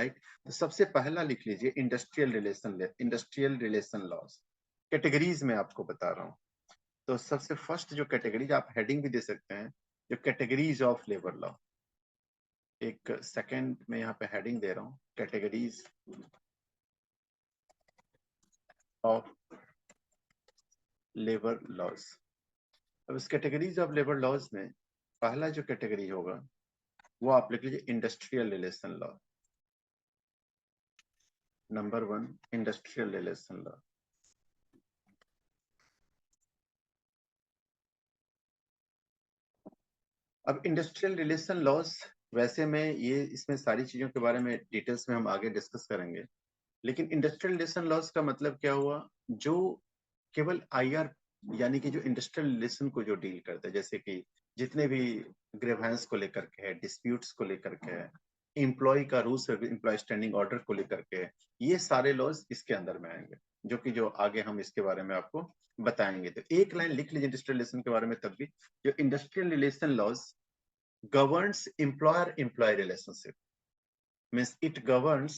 Right. तो सबसे पहला लिख लीजिए इंडस्ट्रियल रिलेशन लॉज। कैटेगरीज में आपको बता रहा हूँ। तो सबसे फर्स्ट जो कैटेगरीज, आप हेडिंग भी दे सकते हैं, जो कैटेगरीज ऑफ लेबर लॉ। एक सेकंड में यहाँ पे हेडिंग दे रहा हूँ, कैटेगरीज ऑफ लेबर लॉज। अब इस कैटेगरीज ऑफ लेबर लॉज में पहला जो कैटेगरी होगा वो आप लिख लीजिए industrial relation law. Number 1 industrial relation law. अब इंडस्ट्रियल रिलेशन लॉज, वैसे में ये इसमें सारी चीजों के बारे में डिटेल्स में हम आगे डिस्कस करेंगे, लेकिन इंडस्ट्रियल रिलेशन लॉज का मतलब क्या हुआ, जो केवल आईआर यानी कि जो इंडस्ट्रियल रिलेशन को जो डील करता है, जैसे कि जितने भी ग्रीवेंस को लेकर के है, डिस्प्यूट्स को लेकर के है, एम्प्लॉय का रूल्स एम्प्लॉय स्टैंडिंग ऑर्डर को लेकर के है, ये सारे लॉज इसके अंदर में आएंगे, जो आगे हम इसके बारे में आपको बताएंगे। तो एक लाइन लिख लीजिए इंडस्ट्रियल रिलेशन के बारे में तब भी, जो industrial relation laws governs employer-employee relationship, means it governs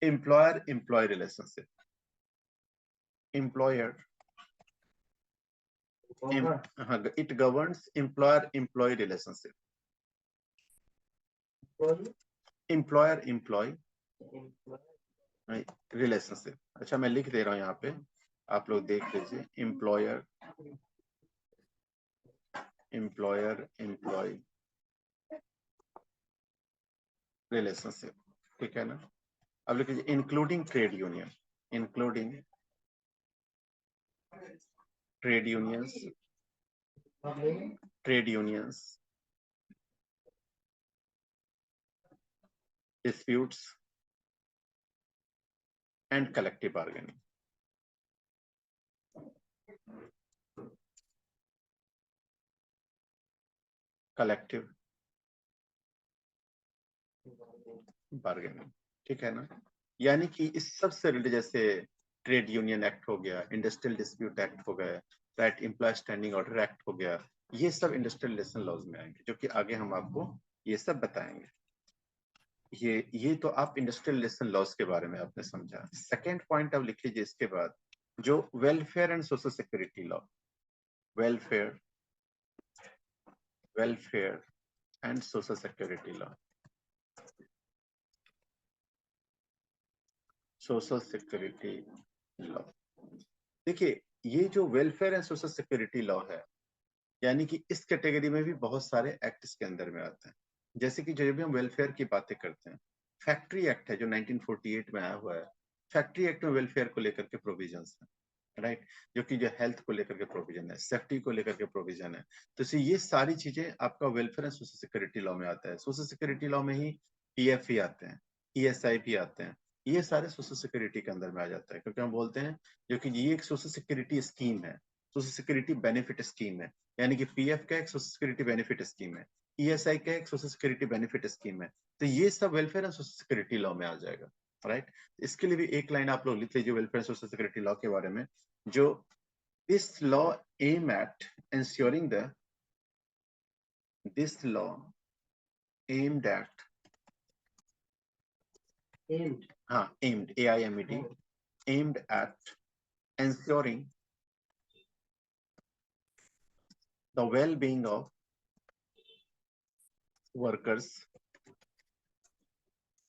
employer-employee relationship. It governs employer-employee relationship. Employer-employee relationship. अच्छा, मैं लिख दे रहा हूँ यहाँ पे, आप लोग देख लीजिए। employer-employee relationship, ठीक है ना। अब लिख लीजिए including trade union, including trade unions, disputes and collective bargaining. Collective bargaining, ठीक है ना। यानी कि इस सब से रिलेटेड, जैसे ट्रेड यूनियन एक्ट हो गया, इंडस्ट्रियल डिस्प्यूट एक्ट हो गया, right, employ standing order act हो गया, ये सब इंडस्ट्रियल रिलेशन लॉज में आएंगे, जो कि आगे हम आपको ये सब बताएंगे। ये तो आप इंडस्ट्रियल रिलेशन लॉज के बारे में आपने समझा। सेकेंड पॉइंट आप लिख लीजिए इसके बाद, जो welfare and social security law, welfare and social security law, social security law. देखिए, ये जो welfare and social security law है, यानी कि इस कैटेगरी में भी बहुत सारे एक्ट इसके अंदर में आते हैं। जैसे कि जब भी हम वेलफेयर की बातें करते हैं, फैक्ट्री एक्ट है जो 1948 में आया हुआ है। फैक्ट्री एक्ट में वेलफेयर को लेकर के प्रोविजंस है, राइट, जो कि जो हेल्थ को लेकर के प्रोविजन है, सेफ्टी को लेकर के प्रोविजन है। तो ये सारी चीजें आपका welfare and social security law में आता है। सोशल सिक्योरिटी लॉ में ही पीएफ भी आते हैं, ईएसआई भी आते हैं, ये सारे सोशल सिक्योरिटी के अंदर में आ जाता है, क्योंकि हम बोलते हैं जो कि ये एक सोशल सिक्योरिटी स्कीम है, सोशल सिक्योरिटी बेनिफिट स्कीम है। यानी कि पीएफ का एक सोशल सिक्योरिटी बेनिफिट स्कीम है, ईएसआई का एक सोशल सिक्योरिटी बेनिफिट स्कीम है। तो ये सब welfare and social security law में आ जाएगा, राइट। इसके लिए भी एक लाइन आप लोग लिख लीजिए वेलफेयर सोशल सिक्योरिटी लॉ के बारे में, जो this law aim at ensuring this law aimed at aimed AIMED aimed at ensuring the well-being of workers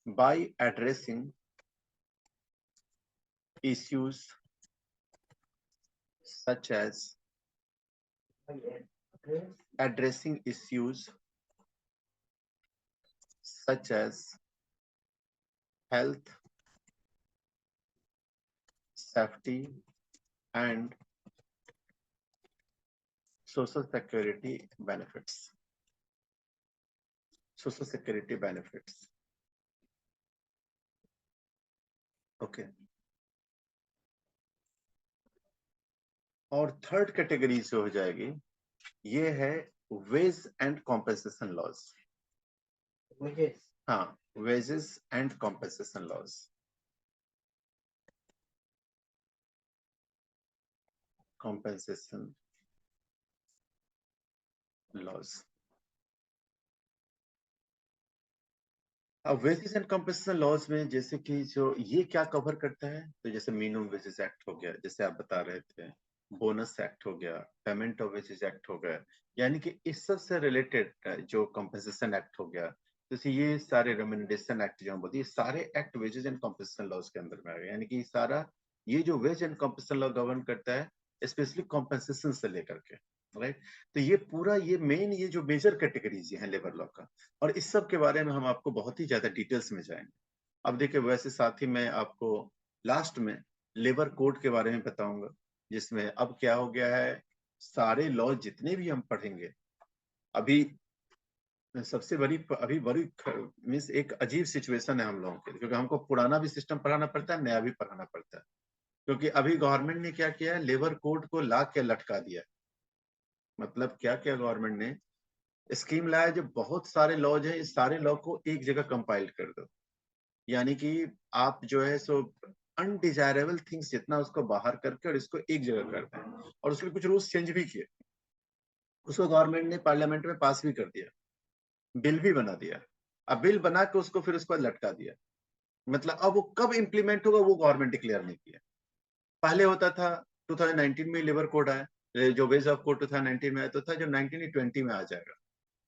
by addressing issues such as health, safety and social security benefits. Okay. और third category जो हो जाएगी, ये है wage and compensation laws. हाँ, wages and compensation laws. Compensation laws, अब wages and compensation laws में जैसे कि जो ये क्या कवर करता है, तो जैसे मिनिमम वेजेस एक्ट हो गया, जैसे आप बता रहे थे, बोनस एक्ट हो गया, पेमेंट ऑफ वेजेस एक्ट हो गया, यानी कि इस सब से रिलेटेड जो कंपनसेशन एक्ट हो गया, जैसे ये सारे रेम्युनरेशन एक्ट जो हम बोलते हैं, ये सारे act wages and compensation laws के अंदर में आ गए, यानी कि सारा ये जो wage and compensation law govern करता है, स्पेशली कॉम्पेंसेशन से लेकर के, राइट। तो ये पूरा ये मेन ये जो मेजर कैटेगरीज है लेबर लॉ का, और इस सब के बारे में हम आपको बहुत ही ज्यादा डिटेल्स में जाएंगे। अब देखिए, वैसे साथ ही मैं आपको लास्ट में लेबर कोड के बारे में बताऊंगा, जिसमें अब क्या हो गया है, सारे लॉ जितने भी हम पढ़ेंगे अभी, सबसे बड़ी अभी बड़ी मीन्स एक अजीब सिचुएशन है हम लोगों के, क्योंकि हमको पुराना भी सिस्टम पढ़ाना पड़ता है, नया भी पढ़ाना पड़ता है। क्योंकि अभी गवर्नमेंट ने क्या किया है, लेबर कोड को ला के लटका दिया। मतलब क्या किया गवर्नमेंट ने, स्कीम लाया, जो बहुत सारे लॉज है, इस सारे लॉ को एक जगह कंपाइल कर दो, यानी कि आप जो है सो अनडिजायरेबल थिंग्स जितना उसको बाहर करके और इसको एक जगह कर दें, और उसके कुछ रूल्स चेंज भी किए। उसको गवर्नमेंट ने पार्लियामेंट में पास भी कर दिया, बिल भी बना दिया। अब बिल बना के उसको फिर उसको लटका दिया। मतलब अब वो कब इम्प्लीमेंट होगा वो गवर्नमेंट डिक्लेयर नहीं किया। पहले होता था 2019 में लेबर कोड आया, जो वेज ऑफ कोड 2019 में आया, तो था जो 1920 में आ जाएगा,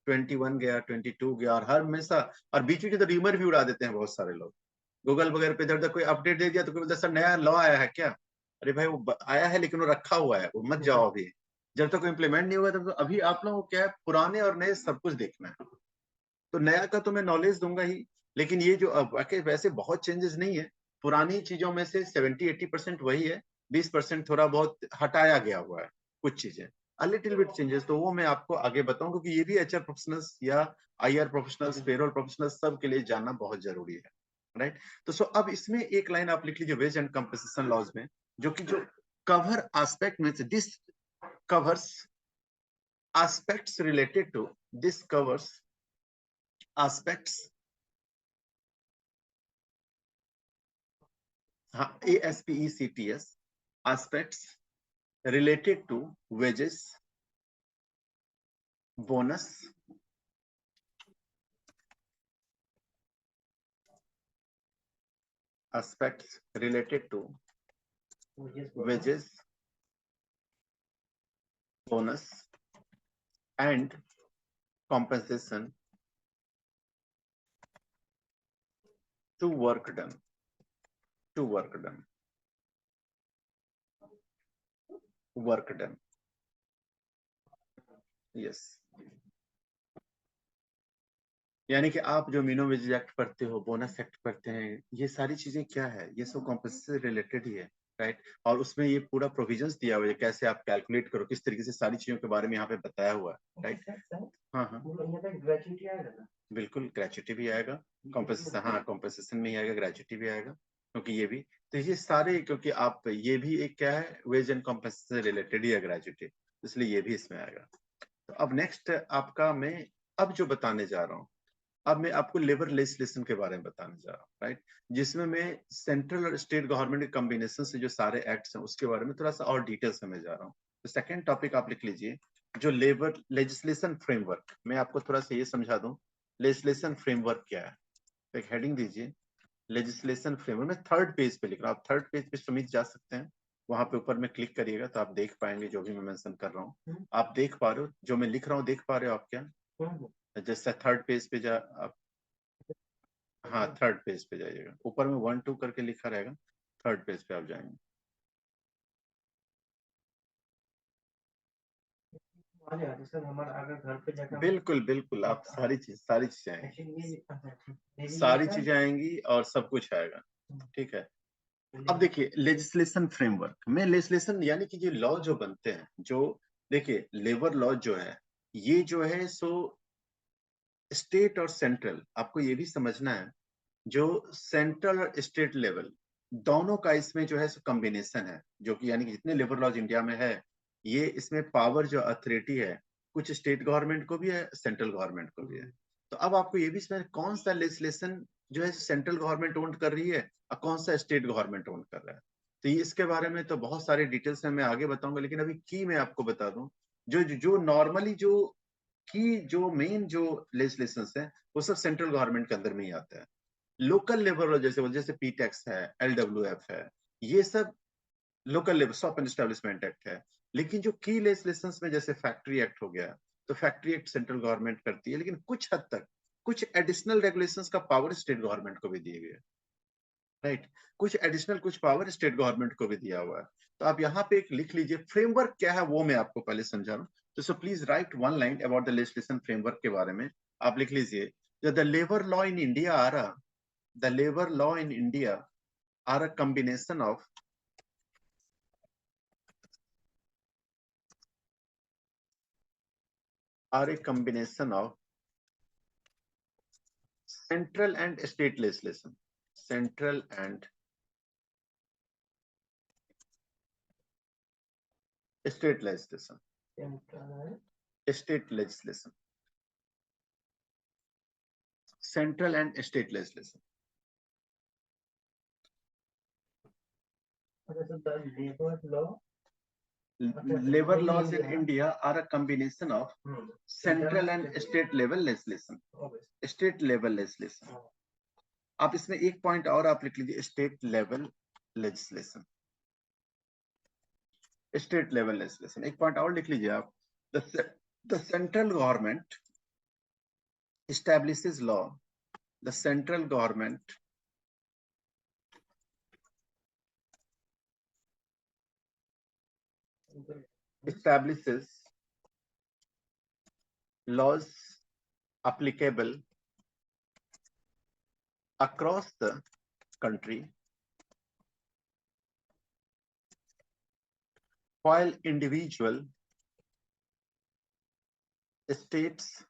21 गया, 22 गया, और हर हमेशा, और बीच में तो रीमर भी उड़ा देते हैं बहुत सारे लोग। गूगल वगैरह पे इधर उधर कोई अपडेट दे दिया तो कोई बोलता है सर नया लॉ आया है क्या। अरे भाई वो आया है, लेकिन वो रखा हुआ है, वो मत जाओ अभी, जब तक इम्प्लीमेंट नहीं हुआ तब तो अभी आप लोगों को क्या है, पुराने और नए सब कुछ देखना है। तो नया का तो मैं नॉलेज दूंगा ही, लेकिन ये जो अब वैसे बहुत चेंजेस नहीं है, पुरानी चीजों में से 70-80% वही है, 20% थोड़ा बहुत हटाया गया हुआ है, कुछ चीजें अ लिटिल बिट चेंजेस, तो वो मैं आपको आगे बताऊंगा, क्योंकि ये भी एचआर प्रोफेशनल्स या आईआर प्रोफेशनल्स, पेरोल प्रोफेशनल्स सब के लिए जानना बहुत जरूरी है, राइट। तो सो अब इसमें एक लाइन आप लिख लीजिए वेज एंड कंपनसेशन लॉज में, जो कि जो कवर एस्पेक्ट में से this covers aspects related to this covers aspects, ASPECTS, aspects related to wages, bonus, aspects related to wages, bonus and compensation to work done, to work done, work done, yes। यानी कि आप जो minimum wage act पढ़ते हो, bonus act पढ़ते हैं, ये सारी चीजें क्या है, ये सब कॉम्पेंसेशन से रिलेटेड ही है, राइट। और उसमें ये पूरा प्रोविजंस दिया हुआ है, कैसे आप कैलकुलेट करो, किस तरीके से, सारी चीजों के बारे में यहाँ पे बताया हुआ है, राइट। हाँ हाँ, बिल्कुल ग्रेचुटी भी आएगा, कॉम्पेंसेशन, हाँ कॉम्पेंसेशन में ही आएगा, ग्रेचुटी भी आएगा, क्योंकि ये भी, तो ये सारे, क्योंकि आप ये भी एक क्या है, वेज एंड कॉम्पेंसेशन से रिलेटेड ही है ग्रेचुटी, इसलिए ये भी इसमें आएगा। तो अब नेक्स्ट आपका मैं अब जो बताने जा रहा हूँ, अब मैं आपको लेबर लेजिस्लेशन के बारे में बताने जा रहा हूँ, राइट, जिसमें मैं सेंट्रल और स्टेट गवर्नमेंट के कॉम्बिनेशन से जो सारे एक्ट्स हैं उसके बारे में थोड़ा सा और डिटेल्स में जा रहा हूँ। तो सेकंड टॉपिक आप लिख लीजिए, जो लेबर लेजिस्लेशन फ्रेमवर्क, मैं आपको थोड़ा सा ये समझा दूं, लेजिस्लेशन फ्रेमवर्क क्या है। तो एक हेडिंग दीजिए, लेजिस्लेशन फ्रेमवर्क। मैं थर्ड पेज पे लिख रहा हूँ, आप थर्ड पेज पे समित जा सकते हैं, वहां पे ऊपर में क्लिक करिएगा तो आप देख पाएंगे जो भी मैं मेंशन कर रहा हूँ, आप देख पा रहे हो जो मैं लिख रहा हूँ, देख पा रहे हो आप क्या, जैसे थर्ड पेज पे जा आप, हाँ थर्ड पेज पे जाइएगा, ऊपर में 1-2 करके लिखा रहेगा, थर्ड पेज पे आप जाएंगे। बिल्कुल बिल्कुल, आप सारी चीजें आएंगी, सारी चीजें आएंगी और सब कुछ आएगा, ठीक है। अब देखिए लेजिस्लेशन फ्रेमवर्क में, लेजिस्लेशन यानी कि जो लॉ जो बनते हैं, जो देखिए लेबर लॉ जो है, ये जो है सो स्टेट और सेंट्रल, आपको ये भी समझना है, जो सेंट्रल और स्टेट लेवल दोनों का इसमें जो है कॉम्बिनेशन है, जो कि यानी कि जितने लेबर लॉज इंडिया में है, ये इसमें पावर जो अथॉरिटी है, कुछ स्टेट गवर्नमेंट को भी है, सेंट्रल गवर्नमेंट को भी है। तो अब आपको ये भी समझ कौन सा लेजिस्लेशन जो है सेंट्रल गवर्नमेंट ओन कर रही है और कौन सा स्टेट गवर्नमेंट ओन कर रहा है। तो ये इसके बारे में तो बहुत सारे डिटेल्स है, मैं आगे बताऊंगा, लेकिन अभी की मैं आपको बता दूं, जो जो नॉर्मली जो की जो मेन जो लेजिस्लेशन है वो सब सेंट्रल गवर्नमेंट के अंदर में ही आता है। लोकल लेबर लॉ जैसे जैसे पी टैक्स है, LWF है, ये सब local labour shop and establishment act है। लेकिन जो की लेजिस्लेशन में जैसे फैक्ट्री एक्ट हो गया, तो फैक्ट्री एक्ट सेंट्रल गवर्नमेंट करती है, लेकिन कुछ हद तक कुछ एडिशनल रेगुलेशंस का पावर स्टेट गवर्नमेंट को भी दिए गए, राइट। कुछ एडिशनल कुछ पावर स्टेट गवर्नमेंट को भी दिया हुआ है। तो आप यहाँ पे एक लिख लीजिए, फ्रेमवर्क क्या है वो मैं आपको पहले समझा रहा हूँ। तो so please write one line about the legislation framework के बारे में आप लिख लीजिए। The labour law in India the labour law in India are a combination of central and state legislation, central and state legislation, state legislation, central and state legislation. Labor laws in India are a combination of central and state level legislation. State level legislation. आप इसमें एक point और आप लिख लीजिए, state level legislation, state level legislation. एक point और लिख लीजिए आप, the central government establishes law, the central government establishes laws applicable across the country, while individual states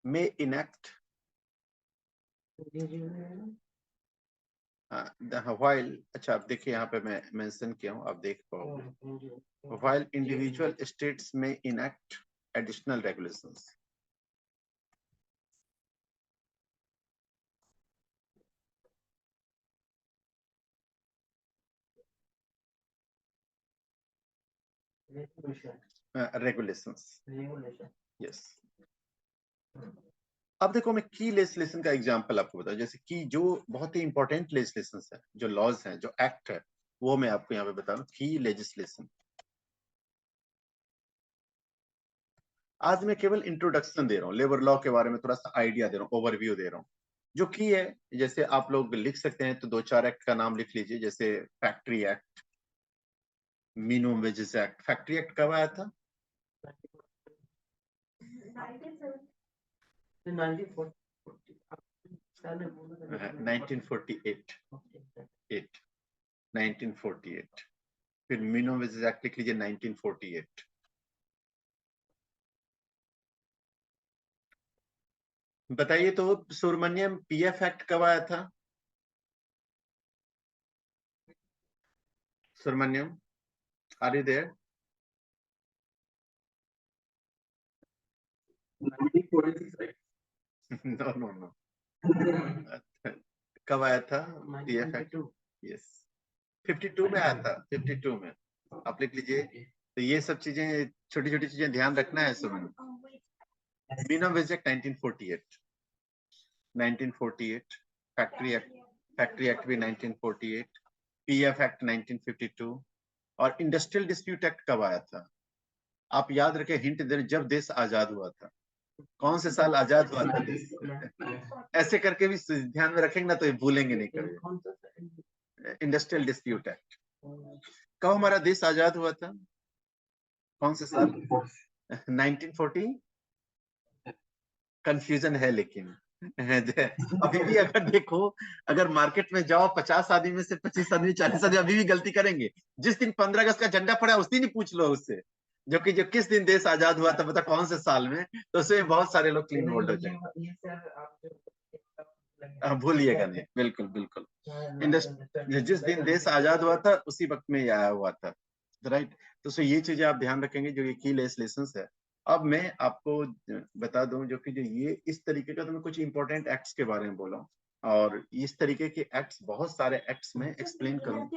may enact while, अच्छा आप देखिए यहाँ पे मैं मेंशन किया हूँ, आप देख पाओगे, while individual states may enact additional regulations. Regulations. Yes. अब देखो मैं की लेजिस्लेशन का एग्जांपल आपको बताऊं, जैसे कि जो बहुत ही इंपॉर्टेंट लेजिस्लेशन है, जो लॉज हैं, जो एक्ट है, वो मैं आपको यहाँ पे बता रहा हूँ। की लेजिस्लेशन, आज मैं केवल इंट्रोडक्शन दे रहा हूँ, लेबर लॉ के बारे में थोड़ा सा आइडिया दे रहा हूँ, ओवरव्यू दे रहा हूँ। जो की है, जैसे आप लोग लिख सकते हैं तो दो चार एक्ट का नाम लिख लीजिए, जैसे factory act, minimum wages act. Factory act कब आया था? 1948। 1948। फिर मिनिमम वेजेस एक्ट लिख लीजिए 1948। बताइए तो सुब्रमण्यम, PF एक्ट कब आया था? Subramaniam, are you there? 1946। No no no. कब आया था PF एक्ट? यस, 52 में आया था, 52 में। आप लिख लीजिए। तो ये सब चीजें, छोटी छोटी चीजें ध्यान रखना है Suman. Minimum wage act 1948, 1948। Factory act भी 1948। PF act 1952। और इंडस्ट्रियल डिस्प्यूट एक्ट कब आया था? आप याद रखें, हिंट दे, जब देश आजाद हुआ था। कौन से साल आजाद हुआ था देश? ऐसे करके भी ध्यान में रखेंगे ना तो ये भूलेंगे नहीं कभी। Industrial dispute act. कब हमारा देश आजाद हुआ था? कौन से साल? 1940। कंफ्यूजन है लेकिन अभी भी अगर देखो, अगर मार्केट में जाओ, 50 आदमी में से 25 आदमी, 40 आदमी अभी भी गलती करेंगे। जिस दिन 15 अगस्त का झंडा फड़ा उस दिन ही पूछ लो उससे, जो कि जो किस दिन देश आजाद हुआ था, बता कौन से साल में, तो उसमें बहुत सारे लोग क्लीन बोल्ड हो जाएंगे। भूलिएगा नहीं, बिल्कुल बिल्कुल। जिस दिन देश आजाद हुआ था उसी वक्त में ये आया हुआ था, राइट। तो ये चीजें आप ध्यान रखेंगे जो ये की लेजिस्लेशंस है। अब मैं आपको बता दूं, जो कि जो ये इस तरीके का, तो मैं कुछ इंपॉर्टेंट एक्ट्स के बारे में बोला, और इस तरीके के एक्ट्स, बहुत सारे एक्ट्स में एक्सप्लेन करूं।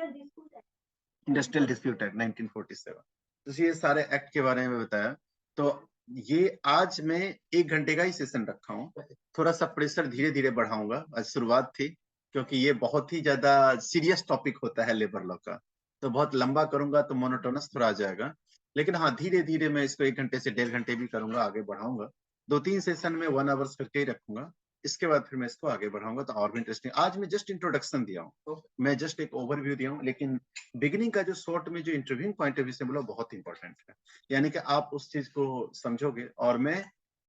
Industrial dispute act 1947। तो ये सारे एक्ट के बारे में बताया। तो ये आज मैं 1 घंटे का ही सेशन रखा हूँ। थोड़ा सा प्रेशर धीरे धीरे बढ़ाऊंगा, आज शुरुआत थी, क्योंकि ये बहुत ही ज्यादा सीरियस टॉपिक होता है लेबर लॉ का। तो बहुत लंबा करूंगा तो मोनोटोनस थोड़ा आ जाएगा, लेकिन हाँ धीरे धीरे मैं इसको 1 घंटे से 1.5 घंटे भी करूंगा, आगे बढ़ाऊंगा। 2-3 सेशन में 1 आवर्स करके ही रखूंगा। इसके बाद फिर मैं इसको आगे बढ़ाऊंगा तो और भी इंटरेस्टिंग। आज मैं जस्ट इंट्रोडक्शन दिया हूँ, मैं जस्ट एक ओवरव्यू दिया हूँ, लेकिन बिगिनिंग का जो शॉर्ट में जो इंटरव्यू पॉइंट ऑफ व्यू से बोला बहुत इंपॉर्टेंट है। यानी कि आप उस चीज को समझोगे, और मैं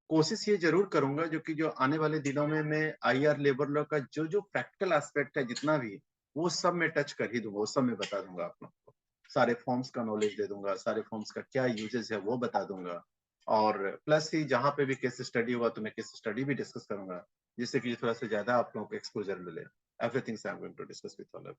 कोशिश ये जरूर करूंगा जो कि जो आने वाले दिनों में मैं आईआर लेबर लॉ का जो जो प्रैक्टिकल एस्पेक्ट है जितना भी, वो सब मैं टच कर ही दूंगा, वो सब मैं बता दूंगा आप लोग को। सारे फॉर्म्स का नॉलेज दे दूंगा, सारे फॉर्म्स का क्या यूजेस है वो बता दूंगा। और प्लस ही जहाँ पे भी केस स्टडी हुआ तो मैं केस स्टडी भी डिस्कस करूंगा, जिससे कि थोड़ा सा ज्यादा आप लोगों को एक्सपोजर मिले। Everything I am going to discuss with all of